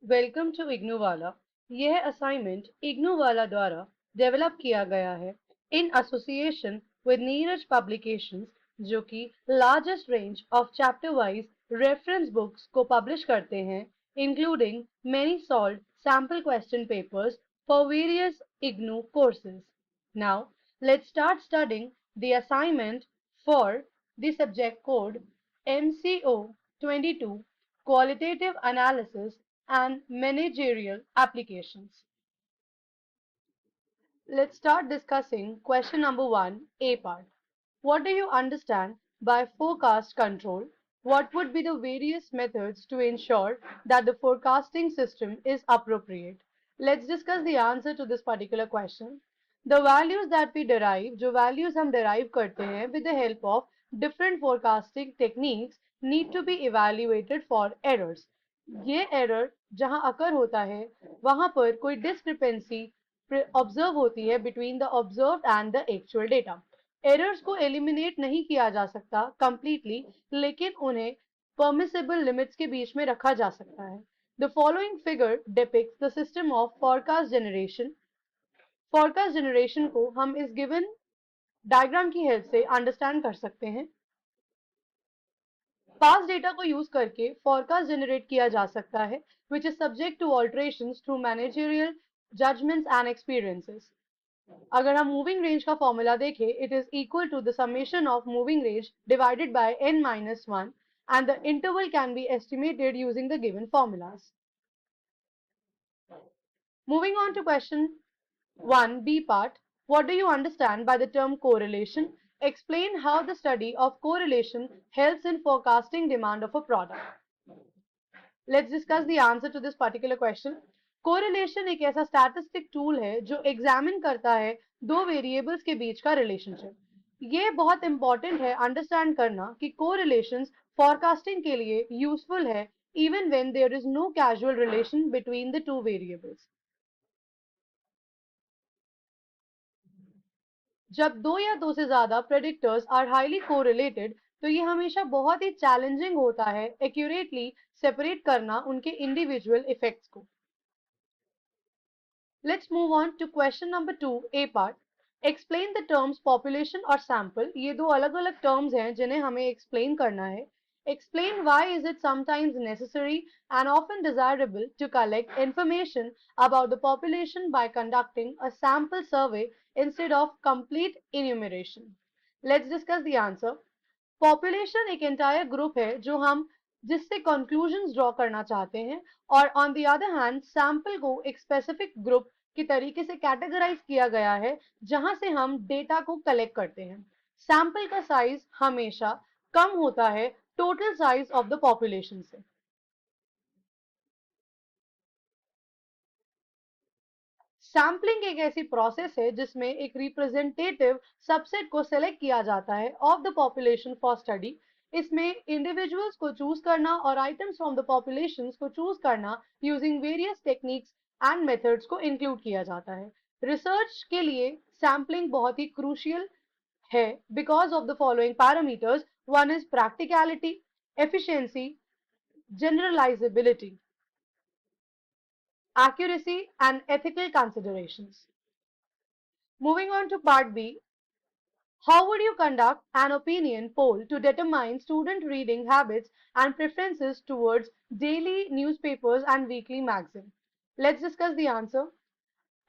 Welcome to इग्नोवाला। यह assignment इग्नोवाला द्वारा develop किया गया है in association with Neeraj publications, जो कि largest range of chapter wise reference books को पब्लिश करते हैं, including many solved sample question papers for various IGNOU courses. Now let's start studying the assignment for the subject code MCO 22, Qualitative Analysis and Managerial Applications. Let's start discussing question number 1, A part. What do you understand by forecast control? What would be the various methods to ensure that the forecasting system is appropriate? Let's discuss the answer to this particular question. The values that we derive, जो values हम derive करते हैं with the help of different forecasting techniques, need to be evaluated for errors. ये error जहां अकर होता है वहां पर कोई डिस्क्रिपेंसी ऑब्जर्व होती है between the observe and the actual data. Errors को एलिमिनेट नहीं किया जा सकता कंप्लीटली, लेकिन उन्हें परमिसेबल लिमिट्स के बीच में रखा जा सकता है। The following figure depicts the system of forecast generation. Forecast generation को हम इस गिवन डायग्राम की हेल्प से अंडरस्टैंड कर सकते हैं। पास डेटा को यूज करके फोरकास्ट जनरेट किया जा सकता है, which is subject to alterations through managerial judgements and experiences. अगर हम मूविंग रेंज का फॉर्मूला देखें, it is equal to the summation of moving range divided by n-1 and the interval can be estimated using the given formulas. Moving on to question 1b part, what do you understand by the term correlation? Explain how the study of correlation helps in forecasting demand of a product. Let's discuss the answer to this particular question. Correlation एक ऐसा statistic tool है जो examine करता है दो variables के बीच का relationship. ये बहुत इंपॉर्टेंट है अंडरस्टैंड करना कि कोरिलेशंस फोरकास्टिंग के लिए यूजफुल है even when there is no casual relation between the two variables. जब दो या दो से ज्यादा प्रेडिक्टर्स आर हाईली कोरिलेटेड, तो ये हमेशा बहुत ही चैलेंजिंग होता है एक्यूरेटली सेपरेट करना उनके इंडिविजुअल इफेक्ट्स को। Let's move on to question number 2, A part. Explain the terms population और sample. ये दो अलग अलग terms हैं जिन्हें हमें explain करना है। Explain why is it sometimes necessary and often desirable to collect information about the population by conducting a sample survey instead of complete enumeration. Let's discuss the answer. Population एक entire group है जो हम जिससे conclusions draw करना चाहते हैं, और on the other hand sample को एक specific group की तरीके से कैटेगराइज किया गया है जहां से हम डेटा को कलेक्ट करते हैं। सैंपल का साइज हमेशा कम होता है total size of the population से। सैम्पलिंग एक ऐसी प्रोसेस है जिसमें एक रिप्रेजेंटेटिव सबसेट को सेलेक्ट किया जाता है of the population for study. इसमें इंडिविजुअल्स को चूज करना और आइटम्स फ्रॉम द पॉपुलेशन को चूज करना using various techniques and methods को इंक्लूड किया जाता है। रिसर्च के लिए सैम्पलिंग बहुत ही क्रूशियल है because of the following parameters. One is practicality, efficiency, generalisability, accuracy, and ethical considerations. Moving on to part B, how would you conduct an opinion poll to determine student reading habits and preferences towards daily newspapers and weekly magazine? Let's discuss the answer.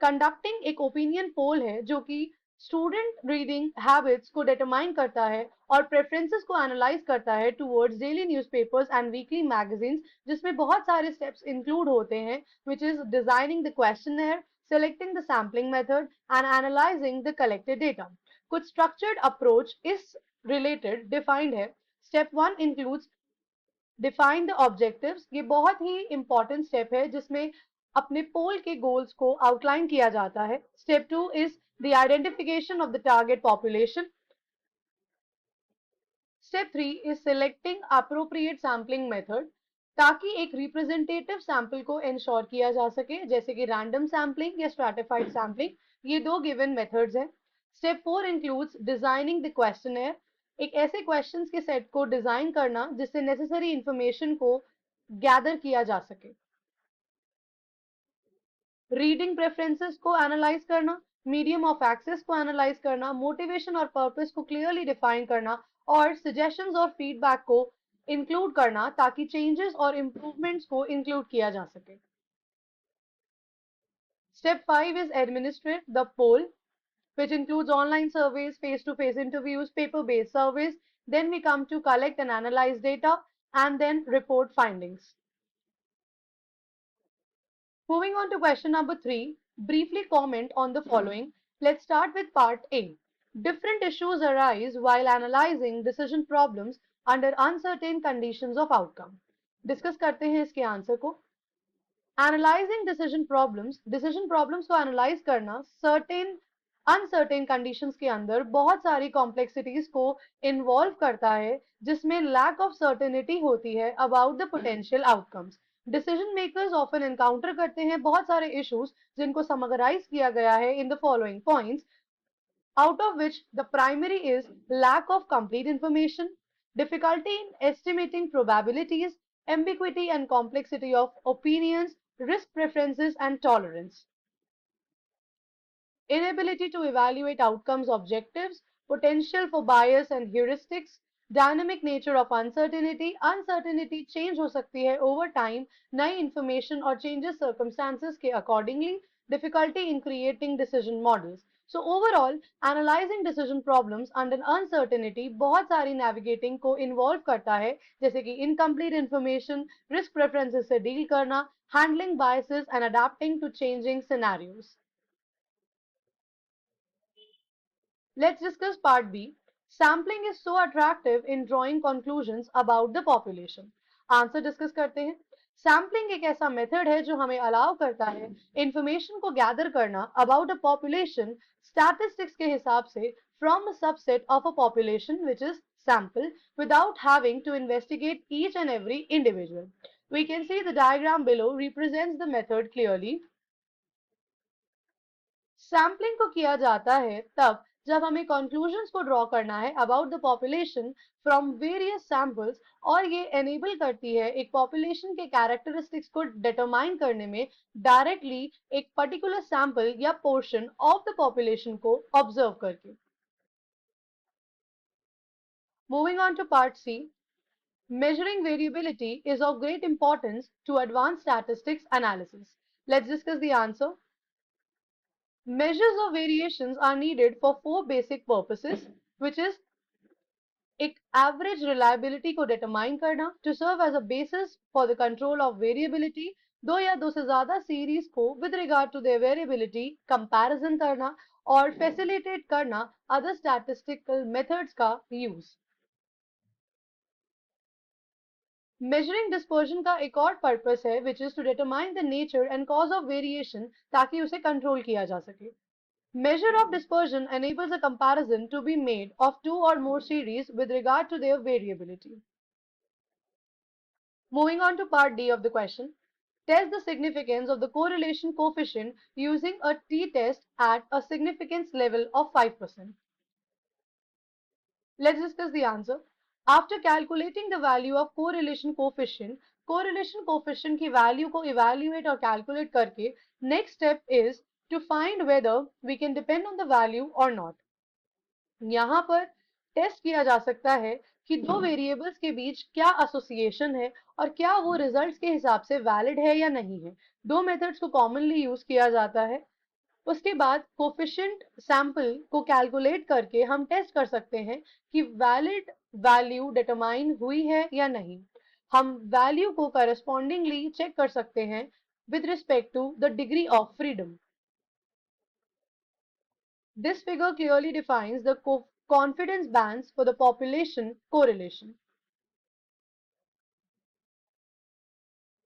Conducting एक opinion poll है जो कि student reading habits को determine करता है और preferences को analyse करता है towards daily newspapers and weekly magazines, जिसमें बहुत सारे स्टेप्स इंक्लूड होते हैं, which is designing the questionnaire, selecting the sampling method, and analyzing the collected data. कुछ स्ट्रक्चर्ड अप्रोच इस रिलेटेड डिफाइंड है। Step 1 includes define the objectives. ये बहुत ही इंपॉर्टेंट स्टेप है जिसमें अपने पोल के गोल्स को आउटलाइन किया जाता है। Step 2 is the identification of the target population. Step 3 is selecting appropriate sampling method, ताकि एक रिप्रेजेंटेटिव सैंपल को इंश्योर किया जा सके, जैसे कि रैंडम सैम्पलिंग या स्ट्रैटिफाइड सैम्पलिंग। ये दो गिवन मेथड्स हैं। Step 4 includes designing the questionnaire, एक ऐसे क्वेश्चंस के सेट को डिजाइन करना जिससे नेसेसरी इंफॉर्मेशन को गैदर किया जा सके। रीडिंग प्रेफरेंसेस को एनालाइज करना, मीडियम ऑफ एक्सेस को एनालाइज करना, मोटिवेशन और पर्पस को क्लियरली डिफाइन करना और सजेशंस और फीडबैक को इंक्लूड करना ताकि चेंजेस और इम्प्रूवमेंट्स को इंक्लूड किया जा सके। Step 5 is administrate the poll, which includes online surveys, face-to-face interviews, paper-based surveys. Then we come to collect and analyze data and then report findings. Moving on to question number 3, briefly comment on the following. Let's start with part A. Different issues arise while analyzing decision problems under uncertain conditions of outcome. Discuss करते हैं इसके answer को। Analyzing decision problems को analyze करना certain uncertain conditions के अंदर बहुत सारी कॉम्प्लेक्सिटीज को इन्वॉल्व करता है जिसमें लैक ऑफ सर्टेनिटी होती है about the potential outcomes. Decision makers often encounter करते हैं बहुत सारे इश्यूज जिनको समराइज किया गया है in the following points, out of which the primary is lack of complete information, difficulty in estimating probabilities, ambiguity and complexity of opinions, risk preferences and tolerance, inability to evaluate outcomes objectives, potential for bias and heuristics, dynamic nature of uncertainty, uncertainty change हो सकती है over time, नई information और changes circumstances के accordingly, difficulty in creating decision models. So overall, analyzing decision problems under uncertainty बहुत सारी navigating को involve करता है जैसे कि incomplete information, risk preferences से deal करना, handling biases and adapting to changing scenarios. Let's discuss part B. Sampling is so attractive in drawing conclusions about the population. Answer discuss करते हैं। Sampling एक ऐसा method है जो हमें allow करता है information को gather करना about a population statistics के हिसाब से from a subset of a population which is sample without having to investigate each and every individual. We can see the diagram below represents the method clearly. Sampling को किया जाता है तब जब हमें कंक्लूजन्स को ड्रॉ करना है about the population from various samples और ये एनेबल करती है एक पॉपुलेशन के कैरेक्टरिस्टिक्स को डिटरमाइन करने में डायरेक्टली एक पर्टिकुलर सैंपल या पोर्शन ऑफ द पॉपुलेशन को ऑब्जर्व करके। Moving on to part C, measuring variability is of great importance to advanced statistics analysis. Let's discuss the answer. Measures of variations are needed for four basic purposes, which is एक average reliability को determine करना, to serve as a basis for the control of variability, दो या दो से ज्यादा series को with regard to their variability comparison करना और facilitate करना other statistical methods का use. Measuring dispersion का एक और purpose है which is to determine the nature and cause of variation ताकि उसे control किया जा सके. Measure of dispersion enables a comparison to be made of two or more series with regard to their variability. Moving on to part D of the question. Test the significance of the correlation coefficient using a t-test at a significance level of 5%. Let's discuss the answer. After calculating the value of correlation coefficient की value को evaluate और calculate करके, next step is to find whether we can depend on the value or not. यहाँ पर test किया जा सकता है कि दो वेरिएबल्स के बीच क्या एसोसिएशन है और क्या वो रिजल्ट्स के हिसाब से वैलिड है या नहीं है। दो मेथड्स को कॉमनली यूज किया जाता है। उसके बाद कोफिशिएंट सैंपल को कैलकुलेट करके हम टेस्ट कर सकते हैं कि वैलिड वैल्यू डिटरमाइन हुई है या नहीं। हम वैल्यू को करस्पॉन्डिंगली चेक कर सकते हैं with respect to the degree of freedom. This figure clearly defines the confidence bands for the population correlation.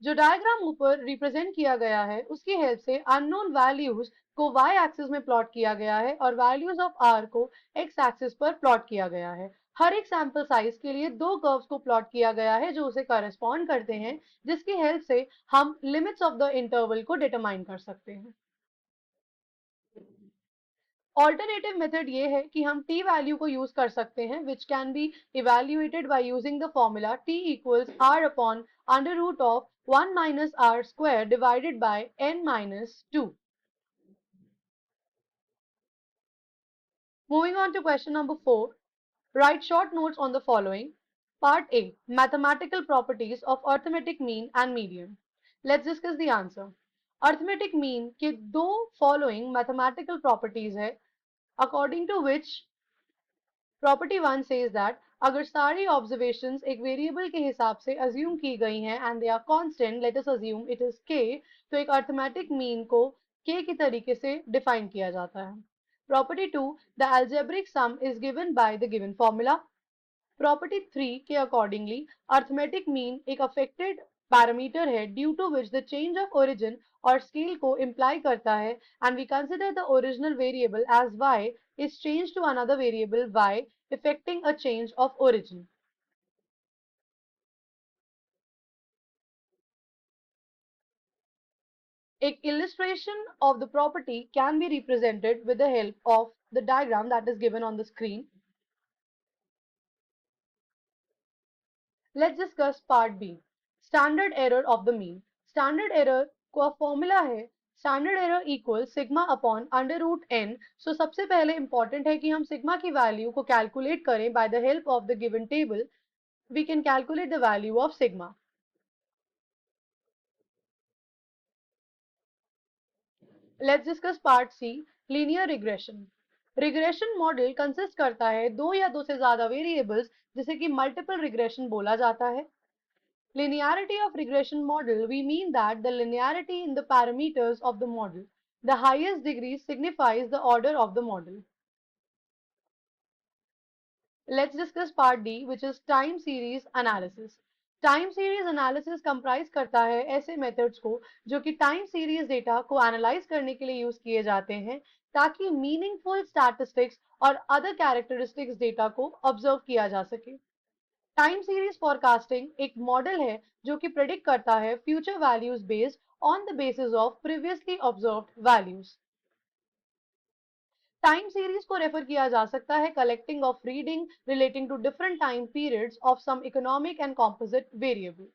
जो डायग्राम ऊपर रिप्रेजेंट किया गया है उसकी हेल्प से अननोन वैल्यूज को y एक्सिस में प्लॉट किया गया है और वैल्यूज ऑफ r को x एक्सिस पर प्लॉट किया गया है। हर एक सैंपल साइज के लिए दो कर्व्स को प्लॉट किया गया है जो उसे करस्पॉन्ड करते हैं जिसकी हेल्प से हम लिमिट्स ऑफ द इंटरवल को डिटरमाइन कर सकते हैं। ऑल्टरनेटिव मेथड ये है कि हम t वैल्यू को यूज कर सकते हैं which can be evaluated by using the formula t equals r upon under root of 1 minus r square divided by n minus 2. Moving on to question number 4. Write short notes on the following. Part A. Mathematical properties of arithmetic mean and median. Let's discuss the answer. Arithmetic mean के दो following mathematical properties है according to which property 1 says that अगर सारी observations एक variable के हिसाब से assume की गई हैं and they are constant, let us assume it is k, तो एक arithmetic mean को k की तरीके से define किया जाता है. Property 2, the algebraic sum is given by the given formula. Property 3 के accordingly arithmetic mean एक affected parameter है due to which the change of origin और scale को imply करता है and we consider the original variable as y is changed to another variable y affecting a change of origin. A illustration of the property can be represented with the help of the diagram that is given on the screen. Let's discuss part B. Standard error of the mean. Standard error का फॉर्मूला है standard error equal sigma upon under root n. So सबसे पहले important है कि हम sigma की value को कैलकुलेट करें by the help of the given table. We can calculate the value of sigma. Let's discuss part C. Linear regression. Regression model consist करता है दो या दो से ज्यादा वेरिएबल्स जिसे कि मल्टीपल रिग्रेशन बोला जाता है. Linearity of regression model, we mean that the linearity in the parameters of the model. The highest degree signifies the order of the model. Let's discuss part D, which is time series analysis. Time series analysis comprise करता है ऐसे methods को जो कि time series data को analyze करने के लिए use किए जाते हैं ताकि meaningful statistics और other characteristics data को observe किया जा सके. टाइम सीरीज फॉरकास्टिंग एक मॉडल है जो कि प्रिडिक्ट करता है future values based on the basis of previously observed values. Time series को रेफर किया जा सकता है collecting of reading relating to different time periods of some economic and composite variable.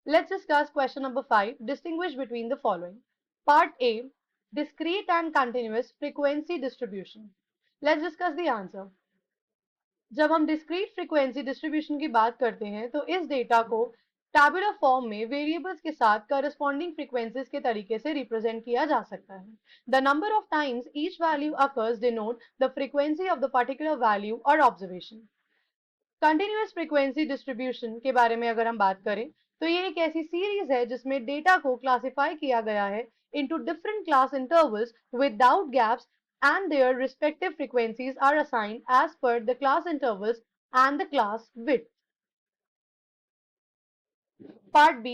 Let's discuss question number 5. Distinguish between the following. Part A. Discrete and continuous frequency distribution. Let's discuss the answer. जब हम discrete frequency distribution की बात करते हैं तो इस data को tabular form में वेरिएबल्स के साथ करस्पॉन्डिंग फ्रीक्वेंसीज के तरीके से रिप्रेजेंट किया जा सकता है. The number of times each value occurs denote the frequency of the particular value और ऑब्जर्वेशन. कंटिन्यूअस फ्रीक्वेंसी डिस्ट्रीब्यूशन के बारे में अगर हम बात करें तो ये एक ऐसी सीरीज है जिसमें डेटा को क्लासिफाई किया गया है into different class intervals without gaps and their respective frequencies are assigned as per the class intervals and the class width. Part B.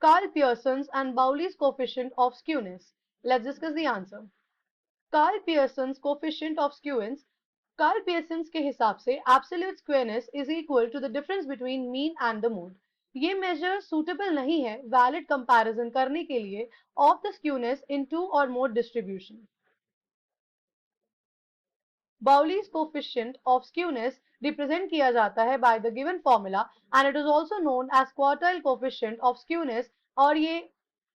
Carl Pearson's and Bowley's coefficient of skewness. Let's discuss the answer. Carl Pearson's coefficient of skewness. Carl Pearson's के हिसाब से absolute squareness is equal to the difference between mean and the mode. ये measure suitable नहीं है valid comparison करने के लिए of the skewness in two or more distribution. Bowley's coefficient of skewness represent किया जाता है by the given formula and it is also known as quartile coefficient of skewness और ये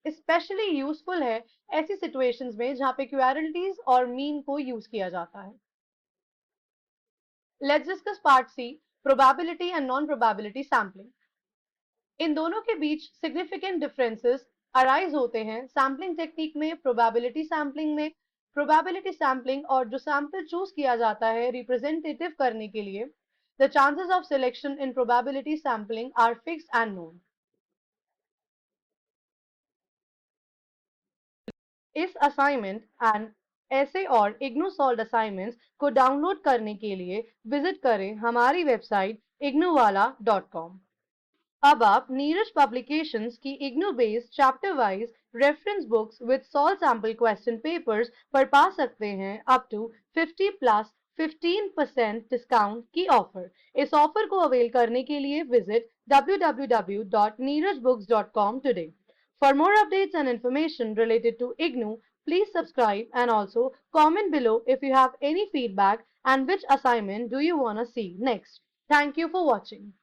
especially useful है ऐसी situations में जहां पे क्वारलिटीज और मीन को यूज किया जाता है. Let's discuss part C, probability and non-probability sampling. इन दोनों के बीच सिग्निफिकेंट डिफरेंसेस अराइज होते हैं सैम्पलिंग टेक्निक में, प्रोबेबिलिटी सैम्पलिंग में. प्रोबेबिलिटी सैम्पलिंग और जो सैंपल चूज किया जाता है रिप्रेजेंटेटिव करने के लिए, the chances of selection in probability sampling are fixed and known. इस असाइनमेंट एंड ऐसे और इग्नू सॉल्व्ड असाइनमेंट्स को डाउनलोड करने के लिए विजिट करें हमारी वेबसाइट ignuwala.com. अब आप नीरज पब्लिकेशंस की IGNOU based chapter wise reference books with solve sample question papers पर पा सकते हैं अप टू 50 प्लस 15% डिस्काउंट की ऑफर. इस ऑफर को अवेल करने के लिए visit www.neerajbooks.com today. For more updates and information related to IGNOU, Please subscribe and also comment below if you have any feedback and which assignment do you want to see next. Thank you for watching.